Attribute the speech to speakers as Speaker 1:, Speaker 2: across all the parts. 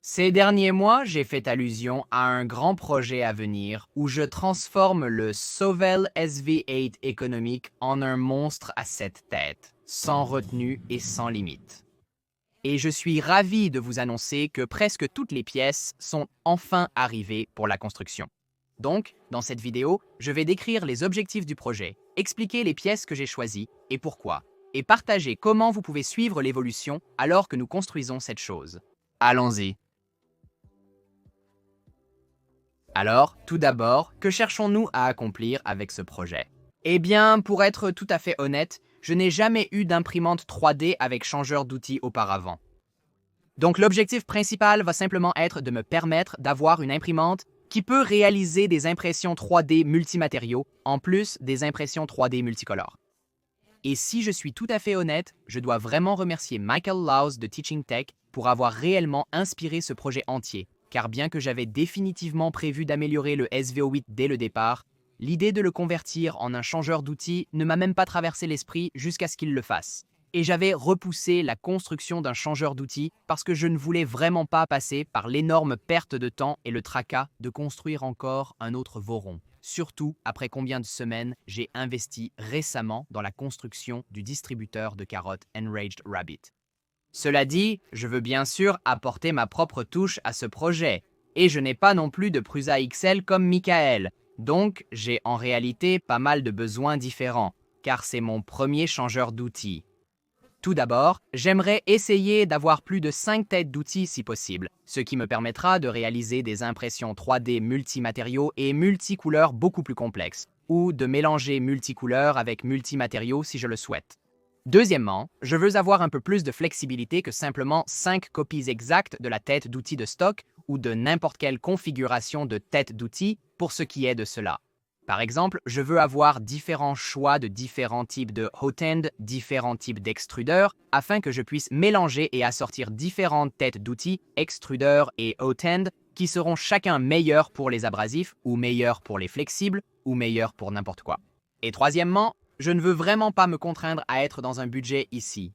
Speaker 1: Ces derniers mois, j'ai fait allusion à un grand projet à venir où je transforme le Sovel SV8 économique en un monstre à 7 têtes, sans retenue et sans limite. Et je suis ravi de vous annoncer que presque toutes les pièces sont enfin arrivées pour la construction. Donc, dans cette vidéo, je vais décrire les objectifs du projet, expliquer les pièces que j'ai choisies et pourquoi, et partager comment vous pouvez suivre l'évolution alors que nous construisons cette chose. Allons-y. Alors, tout d'abord, que cherchons-nous à accomplir avec ce projet? Eh bien, pour être tout à fait honnête, je n'ai jamais eu d'imprimante 3D avec changeur d'outils auparavant. Donc l'objectif principal va simplement être de me permettre d'avoir une imprimante qui peut réaliser des impressions 3D multimatériaux, en plus des impressions 3D multicolores. Et si je suis tout à fait honnête, je dois vraiment remercier Michael Laus de Teaching Tech pour avoir réellement inspiré ce projet entier, car bien que j'avais définitivement prévu d'améliorer le SVO8 dès le départ, l'idée de le convertir en un changeur d'outils ne m'a même pas traversé l'esprit jusqu'à ce qu'il le fasse. Et j'avais repoussé la construction d'un changeur d'outils parce que je ne voulais vraiment pas passer par l'énorme perte de temps et le tracas de construire encore un autre Voron. Surtout après combien de semaines j'ai investi récemment dans la construction du distributeur de carottes Enraged Rabbit. Cela dit, je veux bien sûr apporter ma propre touche à ce projet, et je n'ai pas non plus de Prusa XL comme Michael, donc j'ai en réalité pas mal de besoins différents, car c'est mon premier changeur d'outils. Tout d'abord, j'aimerais essayer d'avoir plus de 5 têtes d'outils si possible, ce qui me permettra de réaliser des impressions 3D multimatériaux et multicouleurs beaucoup plus complexes, ou de mélanger multicouleurs avec multimatériaux si je le souhaite. Deuxièmement, je veux avoir un peu plus de flexibilité que simplement 5 copies exactes de la tête d'outil de stock ou de n'importe quelle configuration de tête d'outil pour ce qui est de cela. Par exemple, je veux avoir différents choix de différents types de hot-end, différents types d'extrudeurs, afin que je puisse mélanger et assortir différentes têtes d'outils, extrudeurs et hot-end, qui seront chacun meilleurs pour les abrasifs, ou meilleurs pour les flexibles, ou meilleurs pour n'importe quoi. Et troisièmement, je ne veux vraiment pas me contraindre à être dans un budget ici.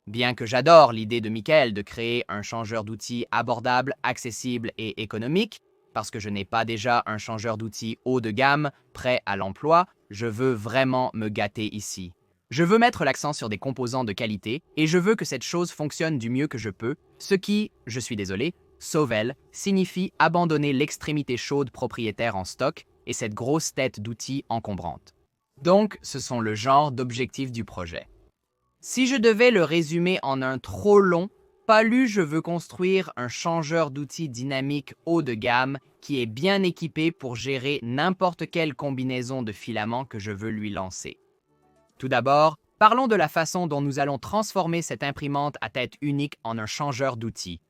Speaker 1: Bien que j'adore l'idée de Michael de créer un changeur d'outils abordable, accessible et économique, parce que je n'ai pas déjà un changeur d'outils haut de gamme, prêt à l'emploi, je veux vraiment me gâter ici. Je veux mettre l'accent sur des composants de qualité et je veux que cette chose fonctionne du mieux que je peux, ce qui, je suis désolé, Sovel signifie abandonner l'extrémité chaude propriétaire en stock et cette grosse tête d'outils encombrante. Donc, ce sont le genre d'objectifs du projet. Si je devais le résumer en un trop long, palu, je veux construire un changeur d'outils dynamique haut de gamme qui est bien équipé pour gérer n'importe quelle combinaison de filaments que je veux lui lancer. Tout d'abord, parlons de la façon dont nous allons transformer cette imprimante à tête unique en un changeur d'outils.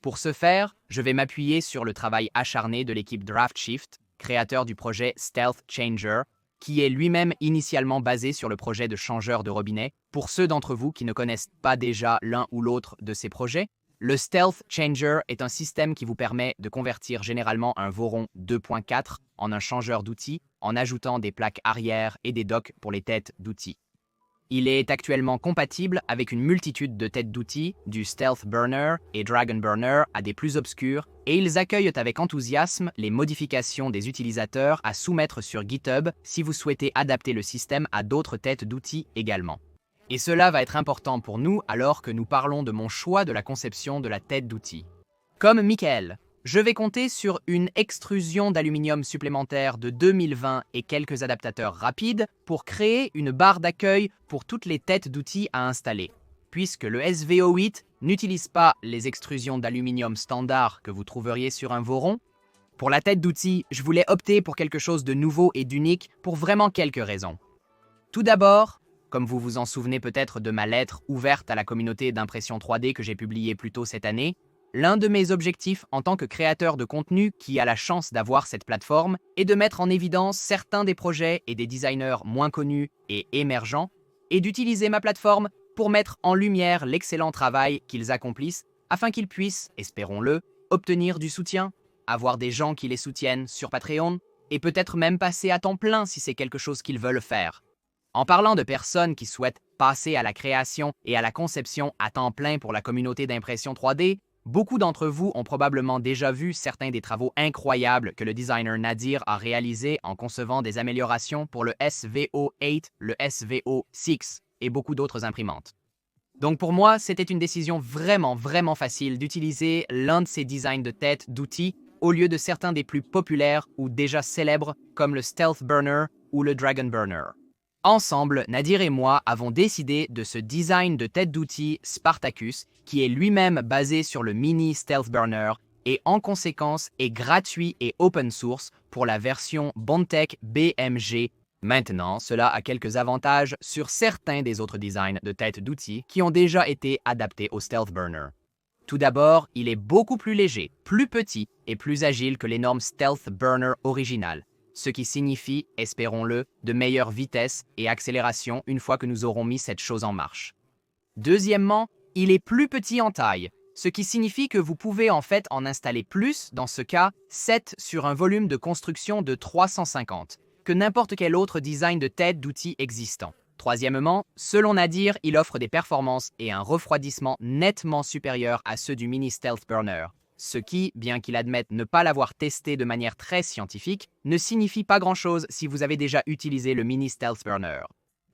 Speaker 1: Pour ce faire, je vais m'appuyer sur le travail acharné de l'équipe DraftShift, créateur du projet Stealth Changer, qui est lui-même initialement basé sur le projet de changeur de robinet. Pour ceux d'entre vous qui ne connaissent pas déjà l'un ou l'autre de ces projets, le Stealth Changer est un système qui vous permet de convertir généralement un Voron 2.4 en un changeur d'outils en ajoutant des plaques arrière et des docks pour les têtes d'outils. Il est actuellement compatible avec une multitude de têtes d'outils, du Stealth Burner et Dragon Burner à des plus obscurs, et ils accueillent avec enthousiasme les modifications des utilisateurs à soumettre sur GitHub si vous souhaitez adapter le système à d'autres têtes d'outils également. Et cela va être important pour nous alors que nous parlons de mon choix de la conception de la tête d'outils. Comme Michael, je vais compter sur une extrusion d'aluminium supplémentaire de 2020 et quelques adaptateurs rapides pour créer une barre d'accueil pour toutes les têtes d'outils à installer, puisque le SVO8 n'utilise pas les extrusions d'aluminium standard que vous trouveriez sur un Voron. Pour la tête d'outils, je voulais opter pour quelque chose de nouveau et d'unique pour vraiment quelques raisons. Tout d'abord, comme vous vous en souvenez peut-être de ma lettre ouverte à la communauté d'impression 3D que j'ai publiée plus tôt cette année, l'un de mes objectifs en tant que créateur de contenu qui a la chance d'avoir cette plateforme est de mettre en évidence certains des projets et des designers moins connus et émergents et d'utiliser ma plateforme pour mettre en lumière l'excellent travail qu'ils accomplissent afin qu'ils puissent, espérons-le, obtenir du soutien, avoir des gens qui les soutiennent sur Patreon et peut-être même passer à temps plein si c'est quelque chose qu'ils veulent faire. En parlant de personnes qui souhaitent passer à la création et à la conception à temps plein pour la communauté d'impression 3D, Beaucoup d'entre vous ont probablement déjà vu certains des travaux incroyables que le designer Nadir a réalisés en concevant des améliorations pour le SVO8, le SVO6 et beaucoup d'autres imprimantes. Donc pour moi, c'était une décision vraiment facile d'utiliser l'un de ces designs de tête d'outils au lieu de certains des plus populaires ou déjà célèbres comme le Stealth Burner ou le Dragon Burner. Ensemble, Nadir et moi avons décidé de ce design de tête d'outil Spartacus qui est lui-même basé sur le mini Stealth Burner et en conséquence est gratuit et open source pour la version Bondtech BMG. Maintenant, cela a quelques avantages sur certains des autres designs de tête d'outils qui ont déjà été adaptés au Stealth Burner. Tout d'abord, il est beaucoup plus léger, plus petit et plus agile que l'énorme Stealth Burner original, ce qui signifie, espérons-le, de meilleures vitesses et accélération une fois que nous aurons mis cette chose en marche. Deuxièmement, il est plus petit en taille, ce qui signifie que vous pouvez en fait en installer plus, dans ce cas, 7 sur un volume de construction de 350, que n'importe quel autre design de tête d'outils existant. Troisièmement, selon Nadir, il offre des performances et un refroidissement nettement supérieurs à ceux du mini Stealth Burner, ce qui, bien qu'il admette ne pas l'avoir testé de manière très scientifique, ne signifie pas grand-chose si vous avez déjà utilisé le mini Stealth Burner.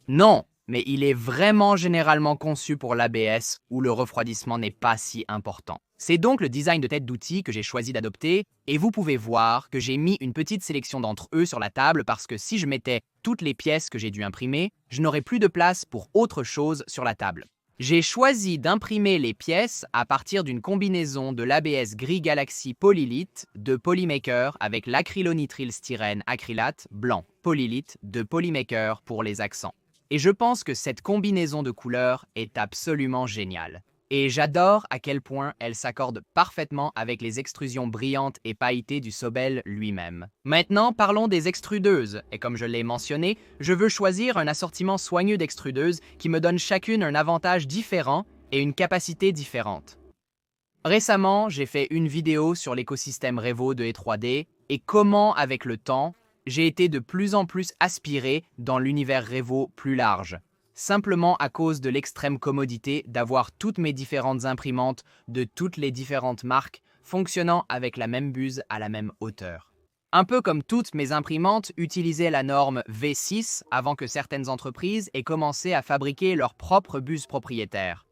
Speaker 1: Non, mais il est vraiment généralement conçu pour l'ABS où le refroidissement n'est pas si important. C'est donc le design de tête d'outils que j'ai choisi d'adopter et vous pouvez voir que j'ai mis une petite sélection d'entre eux sur la table parce que si je mettais toutes les pièces que j'ai dû imprimer, je n'aurais plus de place pour autre chose sur la table. J'ai choisi d'imprimer les pièces à partir d'une combinaison de l'ABS Gris Galaxy Polylite de Polymaker avec l'acrylonitrile styrène acrylate blanc Polylite de Polymaker pour les accents. Et je pense que cette combinaison de couleurs est absolument géniale. Et j'adore à quel point elle s'accorde parfaitement avec les extrusions brillantes et pailletées du Sobel lui-même. Maintenant, parlons des extrudeuses. Et comme je l'ai mentionné, je veux choisir un assortiment soigneux d'extrudeuses qui me donne chacune un avantage différent et une capacité différente. Récemment, j'ai fait une vidéo sur l'écosystème Revo de E3D et comment, avec le temps, j'ai été de plus en plus aspiré dans l'univers Revo plus large, simplement à cause de l'extrême commodité d'avoir toutes mes différentes imprimantes de toutes les différentes marques fonctionnant avec la même buse à la même hauteur. Un peu comme toutes mes imprimantes utilisaient la norme V6 avant que certaines entreprises aient commencé à fabriquer leurs propres buses propriétaires.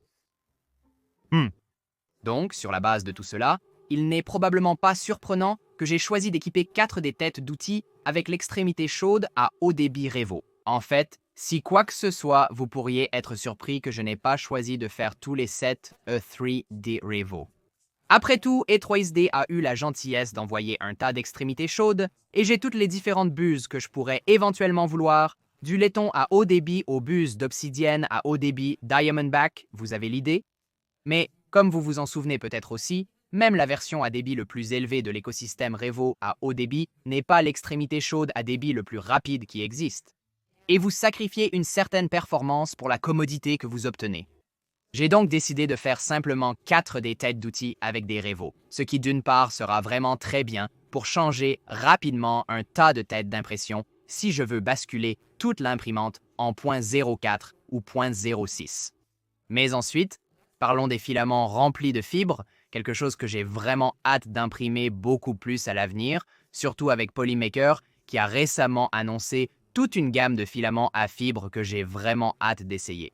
Speaker 1: Donc, sur la base de tout cela, il n'est probablement pas surprenant que j'ai choisi d'équiper 4 des têtes d'outils avec l'extrémité chaude à haut débit Revo. En fait, si quoi que ce soit, vous pourriez être surpris que je n'ai pas choisi de faire tous les 7 E3D Revo. Après tout, E3D a eu la gentillesse d'envoyer un tas d'extrémités chaudes et j'ai toutes les différentes buses que je pourrais éventuellement vouloir, du laiton à haut débit aux buses d'obsidienne à haut débit Diamondback, vous avez l'idée? Mais, comme vous vous en souvenez peut-être aussi, même la version à débit le plus élevé de l'écosystème Revo à haut débit n'est pas l'extrémité chaude à débit le plus rapide qui existe. Et vous sacrifiez une certaine performance pour la commodité que vous obtenez. J'ai donc décidé de faire simplement 4 des têtes d'outils avec des Revo, ce qui d'une part sera vraiment très bien pour changer rapidement un tas de têtes d'impression si je veux basculer toute l'imprimante en .04 ou .06. Mais ensuite, parlons des filaments remplis de fibres, quelque chose que j'ai vraiment hâte d'imprimer beaucoup plus à l'avenir, surtout avec Polymaker, qui a récemment annoncé toute une gamme de filaments à fibres que j'ai vraiment hâte d'essayer.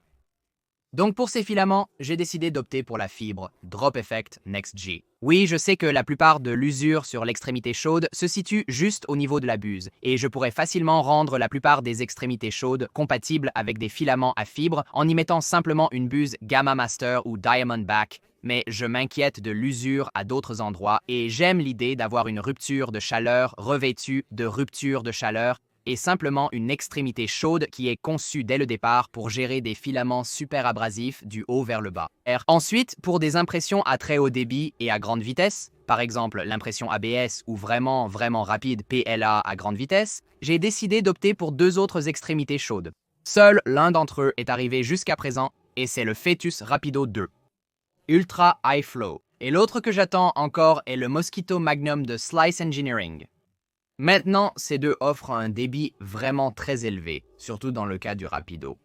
Speaker 1: Donc pour ces filaments, j'ai décidé d'opter pour la fibre Drop Effect NextG. Oui, je sais que la plupart de l'usure sur l'extrémité chaude se situe juste au niveau de la buse, et je pourrais facilement rendre la plupart des extrémités chaudes compatibles avec des filaments à fibres en y mettant simplement une buse Gamma Master ou Diamondback, mais je m'inquiète de l'usure à d'autres endroits et j'aime l'idée d'avoir une rupture de chaleur revêtue de rupture de chaleur et simplement une extrémité chaude qui est conçue dès le départ pour gérer des filaments super abrasifs du haut vers le bas. Ensuite, pour des impressions à très haut débit et à grande vitesse, par exemple l'impression ABS ou vraiment rapide PLA à grande vitesse, j'ai décidé d'opter pour 2 autres extrémités chaudes. Seul l'un d'entre eux est arrivé jusqu'à présent et c'est le Fetus Rapido 2. Ultra High Flow. Et l'autre que j'attends encore est le Mosquito Magnum de Slice Engineering. Maintenant, ces deux offrent un débit vraiment très élevé, surtout dans le cas du Rapido.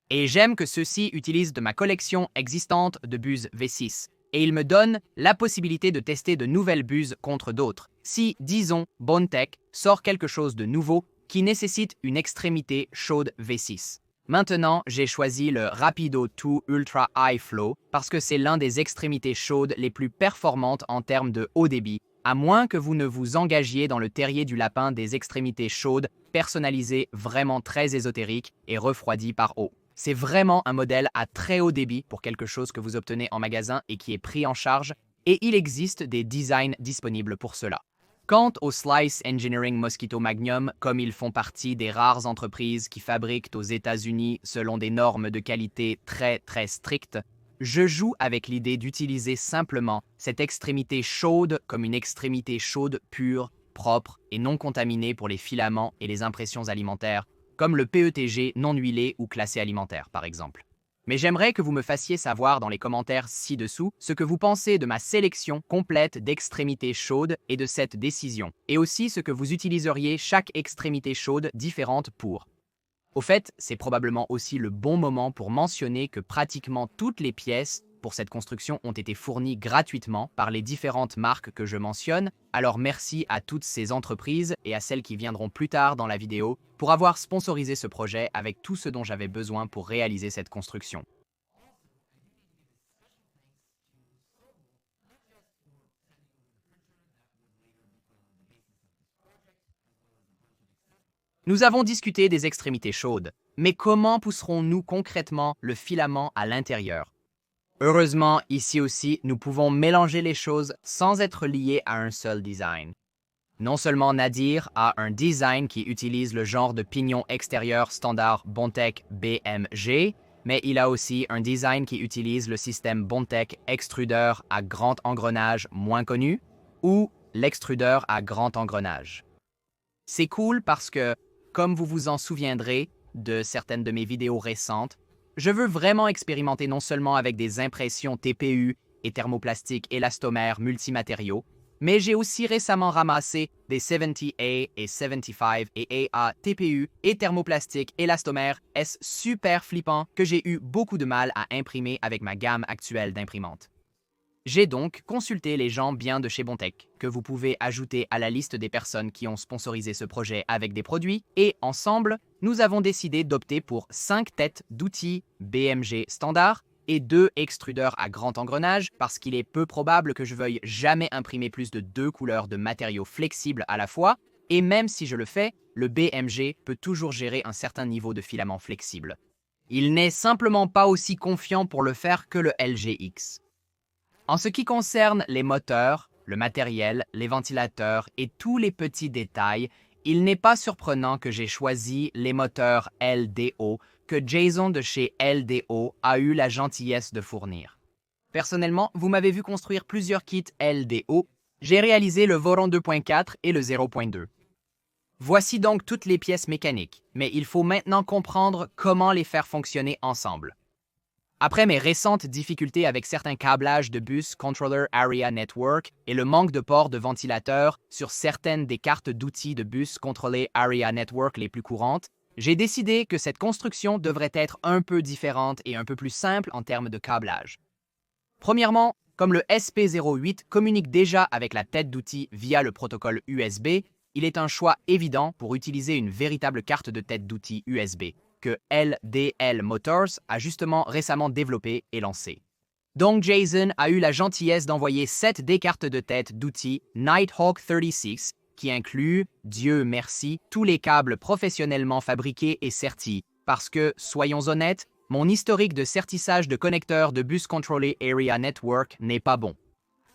Speaker 1: Et j'aime que ceux-ci utilisent de ma collection existante de buses V6, et il me donne la possibilité de tester de nouvelles buses contre d'autres. Si, disons, Bondtech sort quelque chose de nouveau qui nécessite une extrémité chaude V6. Maintenant, j'ai choisi le Rapido 2 Ultra High Flow parce que c'est l'un des extrémités chaudes les plus performantes en termes de haut débit, à moins que vous ne vous engagiez dans le terrier du lapin des extrémités chaudes, personnalisées vraiment très ésotériques et refroidies par eau. C'est vraiment un modèle à très haut débit pour quelque chose que vous obtenez en magasin et qui est pris en charge, et il existe des designs disponibles pour cela. Quant au Slice Engineering Mosquito Magnum, comme ils font partie des rares entreprises qui fabriquent aux États-Unis selon des normes de qualité très strictes, je joue avec l'idée d'utiliser simplement cette extrémité chaude comme une extrémité chaude pure, propre et non contaminée pour les filaments et les impressions alimentaires, comme le PETG non huilé ou classé alimentaire par exemple. Mais j'aimerais que vous me fassiez savoir dans les commentaires ci-dessous ce que vous pensez de ma sélection complète d'extrémités chaudes et de cette décision, et aussi ce que vous utiliseriez chaque extrémité chaude différente pour. Au fait, c'est probablement aussi le bon moment pour mentionner que pratiquement toutes les pièces pour cette construction ont été fournies gratuitement par les différentes marques que je mentionne, alors merci à toutes ces entreprises et à celles qui viendront plus tard dans la vidéo pour avoir sponsorisé ce projet avec tout ce dont j'avais besoin pour réaliser cette construction. Nous avons discuté des extrémités chaudes, mais comment pousserons-nous concrètement le filament à l'intérieur? Heureusement, ici aussi, nous pouvons mélanger les choses sans être liés à un seul design. Non seulement Nadir a un design qui utilise le genre de pignon extérieur standard Bondtech BMG, mais il a aussi un design qui utilise le système Bondtech extrudeur à grand engrenage moins connu, ou l'extrudeur à grand engrenage. C'est cool parce que, comme vous vous en souviendrez de certaines de mes vidéos récentes, je veux vraiment expérimenter non seulement avec des impressions TPU et thermoplastique élastomère multimatériaux, mais j'ai aussi récemment ramassé des 70A et 75 et AA TPU et thermoplastique élastomère S super flippant que j'ai eu beaucoup de mal à imprimer avec ma gamme actuelle d'imprimantes. J'ai donc consulté les gens bien de chez Bondtech, que vous pouvez ajouter à la liste des personnes qui ont sponsorisé ce projet avec des produits, et ensemble, nous avons décidé d'opter pour 5 têtes d'outils BMG standard et 2 extrudeurs à grand engrenage parce qu'il est peu probable que je veuille jamais imprimer plus de 2 couleurs de matériaux flexibles à la fois, et même si je le fais, le BMG peut toujours gérer un certain niveau de filament flexible. Il n'est simplement pas aussi confiant pour le faire que le LGX. En ce qui concerne les moteurs, le matériel, les ventilateurs et tous les petits détails, il n'est pas surprenant que j'ai choisi les moteurs LDO que Jason de chez LDO a eu la gentillesse de fournir. Personnellement, vous m'avez vu construire plusieurs kits LDO. J'ai réalisé le Voron 2.4 et le 0.2. Voici donc toutes les pièces mécaniques, mais il faut maintenant comprendre comment les faire fonctionner ensemble. Après mes récentes difficultés avec certains câblages de bus Controller Area Network et le manque de ports de ventilateur sur certaines des cartes d'outils de bus Controller Area Network les plus courantes, j'ai décidé que cette construction devrait être un peu différente et un peu plus simple en termes de câblage. Premièrement, comme le SP08 communique déjà avec la tête d'outil via le protocole USB, il est un choix évident pour utiliser une véritable carte de tête d'outil USB que LDL Motors a justement récemment développé et lancé. Donc Jason a eu la gentillesse d'envoyer 7 des cartes de tête d'outils Nighthawk 36 qui incluent, Dieu merci, tous les câbles professionnellement fabriqués et sertis, parce que, soyons honnêtes, mon historique de sertissage de connecteurs de Bus Controller Area Network n'est pas bon.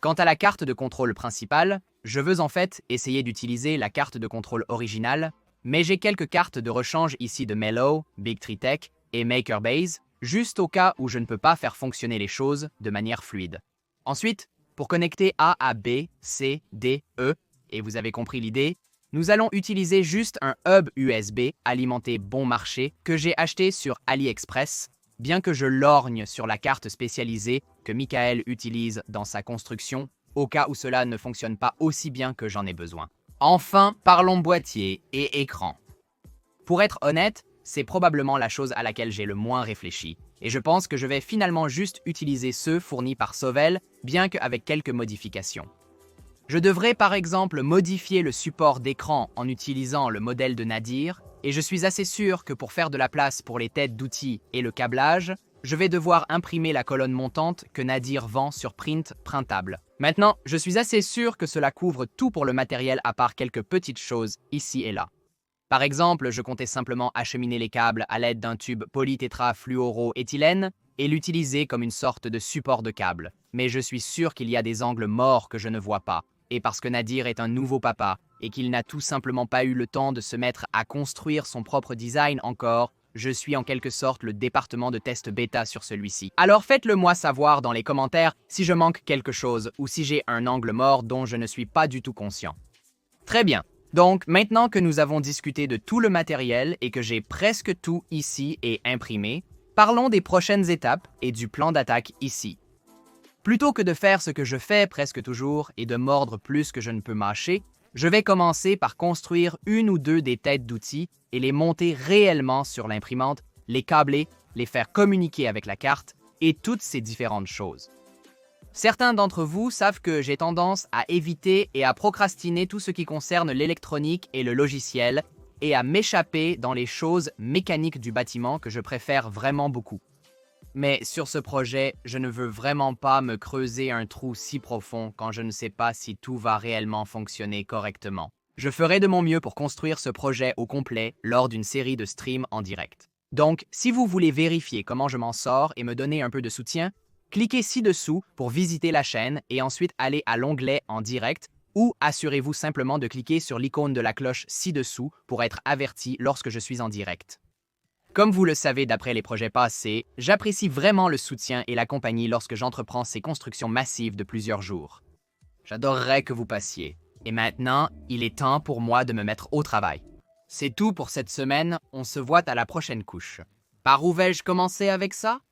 Speaker 1: Quant à la carte de contrôle principale, je veux en fait essayer d'utiliser la carte de contrôle originale, mais j'ai quelques cartes de rechange ici de Mellow, Big Tree Tech et MakerBase, juste au cas où je ne peux pas faire fonctionner les choses de manière fluide. Ensuite, pour connecter A à B, C, D, E, et vous avez compris l'idée, nous allons utiliser juste un hub USB alimenté bon marché que j'ai acheté sur AliExpress, bien que je lorgne sur la carte spécialisée que Michael utilise dans sa construction, au cas où cela ne fonctionne pas aussi bien que j'en ai besoin. Enfin, parlons boîtier et écran. Pour être honnête, c'est probablement la chose à laquelle j'ai le moins réfléchi, et je pense que je vais finalement juste utiliser ceux fournis par Sovel, bien qu'avec quelques modifications. Je devrais par exemple modifier le support d'écran en utilisant le modèle de Nadir, et je suis assez sûr que pour faire de la place pour les têtes d'outils et le câblage, je vais devoir imprimer la colonne montante que Nadir vend sur Print printable. Maintenant, je suis assez sûr que cela couvre tout pour le matériel à part quelques petites choses ici et là. Par exemple, je comptais simplement acheminer les câbles à l'aide d'un tube polytétrafluoroéthylène et l'utiliser comme une sorte de support de câble. Mais je suis sûr qu'il y a des angles morts que je ne vois pas. Et parce que Nadir est un nouveau papa et qu'il n'a tout simplement pas eu le temps de se mettre à construire son propre design encore, je suis en quelque sorte le département de test bêta sur celui-ci. Alors faites-le moi savoir dans les commentaires si je manque quelque chose ou si j'ai un angle mort dont je ne suis pas du tout conscient. Très bien. Donc, maintenant que nous avons discuté de tout le matériel et que j'ai presque tout ici et imprimé, parlons des prochaines étapes et du plan d'attaque ici. Plutôt que de faire ce que je fais presque toujours et de mordre plus que je ne peux mâcher, je vais commencer par construire une ou deux des têtes d'outils et les monter réellement sur l'imprimante, les câbler, les faire communiquer avec la carte et toutes ces différentes choses. Certains d'entre vous savent que j'ai tendance à éviter et à procrastiner tout ce qui concerne l'électronique et le logiciel et à m'échapper dans les choses mécaniques du bâtiment que je préfère vraiment beaucoup. Mais sur ce projet, je ne veux vraiment pas me creuser un trou si profond quand je ne sais pas si tout va réellement fonctionner correctement. Je ferai de mon mieux pour construire ce projet au complet lors d'une série de streams en direct. Donc, si vous voulez vérifier comment je m'en sors et me donner un peu de soutien, cliquez ci-dessous pour visiter la chaîne et ensuite allez à l'onglet en direct ou assurez-vous simplement de cliquer sur l'icône de la cloche ci-dessous pour être averti lorsque je suis en direct. Comme vous le savez d'après les projets passés, j'apprécie vraiment le soutien et la compagnie lorsque j'entreprends ces constructions massives de plusieurs jours. J'adorerais que vous passiez. Et maintenant, il est temps pour moi de me mettre au travail. C'est tout pour cette semaine, on se voit à la prochaine couche. Par où vais-je commencer avec ça?